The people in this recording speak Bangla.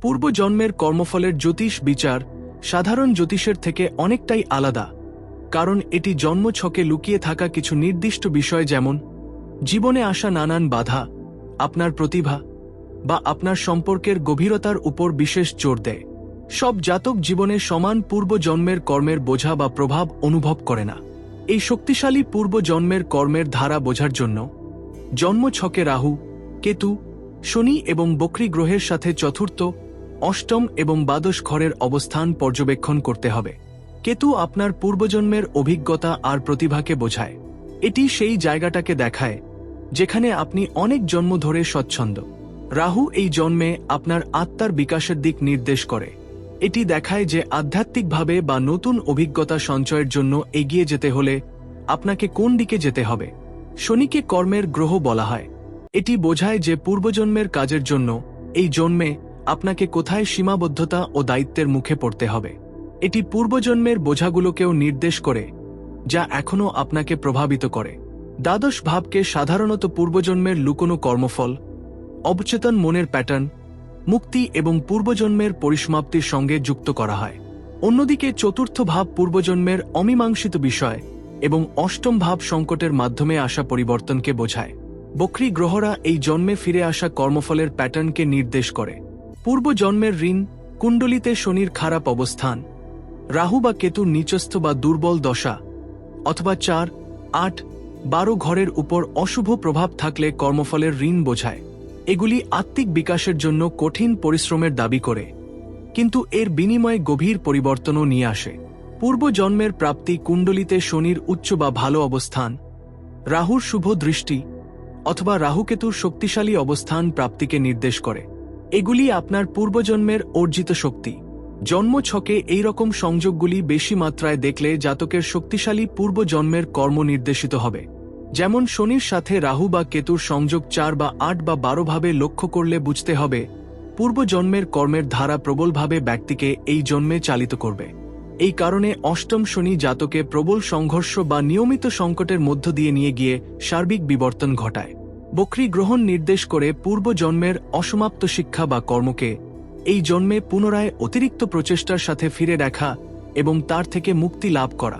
পূর্বজন্মের কর্মফলের জ্যোতিষ বিচার সাধারণ জ্যোতিষের থেকে অনেকটাই আলাদা, কারণ এটি জন্মছকে লুকিয়ে থাকা কিছু নির্দিষ্ট বিষয়, যেমন জীবনে আসা নানান বাধা, আপনার প্রতিভা বা আপনার সম্পর্কের গভীরতার উপর বিশেষ জোর দেয়। সব জাতক জীবনে সমান পূর্বজন্মের কর্মের বোঝা বা প্রভাব অনুভব করে না। এই শক্তিশালী পূর্বজন্মের কর্মের ধারা বোঝার জন্য জন্মছকে রাহু, কেতু, শনি এবং বক্রী গ্রহের সাথে চতুর্থ, অষ্টম এবং দ্বাদশ ঘরের অবস্থান পর্যবেক্ষণ করতে হবে। কেতু আপনার পূর্বজন্মের অভিজ্ঞতা আর প্রতিভাকে বোঝায়। এটি সেই জায়গাটাকে দেখায় যেখানে আপনি অনেক জন্ম ধরে স্বচ্ছন্দ। রাহু এই জন্মে আপনার আত্মার বিকাশের দিক নির্দেশ করে। এটি দেখায় যে আধ্যাত্মিকভাবে বা নতুন অভিজ্ঞতা সঞ্চয়ের জন্য এগিয়ে যেতে হলে আপনাকে কোন দিকে যেতে হবে। শনিকে কর্মের গ্রহ বলা হয়। এটি বোঝায় যে পূর্বজন্মের কাজের জন্য এই জন্মে আপনাকে কোথায় সীমাবদ্ধতা ও দায়িত্বের মুখে পড়তে হবে। এটি পূর্বজন্মের বোঝাগুলোকেও নির্দেশ করে, যা এখনও আপনাকে প্রভাবিত করে। দ্বাদশ ভাবকে সাধারণত পূর্বজন্মের লুকোনো কর্মফল, অবচেতন মনের প্যাটার্ন, মুক্তি এবং পূর্বজন্মের পরিসমাপ্তির সঙ্গে যুক্ত করা হয়। অন্যদিকে চতুর্থ ভাব পূর্বজন্মের অমীমাংসিত বিষয় এবং অষ্টম ভাব সংকটের মাধ্যমে আসা পরিবর্তনকে বোঝায়। বক্রী গ্রহরা এই জন্মে ফিরে আসা কর্মফলের প্যাটার্নকে নির্দেশ করে। পূর্বজন্মের ঋণ, কুণ্ডলিতে শনির খারাপ অবস্থান, রাহু বা কেতুর নিচস্থ বা দুর্বল দশা, অথবা 4, 8, 12 ঘরের উপর অশুভ প্রভাব থাকলে কর্মফলের ঋণ বোঝায়। এগুলি আত্মিক বিকাশের জন্য কঠিন পরিশ্রমের দাবি করে, কিন্তু এর বিনিময়ে গভীর পরিবর্তনও নিয়ে আসে। পূর্বজন্মের প্রাপ্তি, কুণ্ডলিতে শনির উচ্চ বা ভালো অবস্থান, রাহুর শুভ দৃষ্টি অথবা রাহুকেতুর শক্তিশালী অবস্থান প্রাপ্তিকে নির্দেশ করে। এগুলি আপনার পূর্বজন্মের অর্জিত শক্তি। জন্মছকে এই রকম সংযোগগুলি বেশি মাত্রায় দেখলে জাতকের শক্তিশালী পূর্বজন্মের কর্ম নির্দেশিত হবে। যেমন শনির সাথে রাহু বা কেতুর সংযোগ 4 বা 8 বা 12 ভাবে লক্ষ্য করলে বুঝতে হবে পূর্বজন্মের কর্মের ধারা প্রবলভাবে ব্যক্তিকে এই জন্মে চালিত করবে। এই কারণে অষ্টম শনি জাতকে প্রবল সংঘর্ষ বা নিয়মিত সংকটের মধ্য দিয়ে নিয়ে গিয়ে সার্বিক বিবর্তন ঘটায়। বক্রী গ্রহণ নির্দেশ করে পূর্বজন্মের অসমাপ্ত শিক্ষা বা কর্মকে এই জন্মে পুনরায় অতিরিক্ত প্রচেষ্টার সাথে ফিরে দেখা এবং তার থেকে মুক্তি লাভ করা।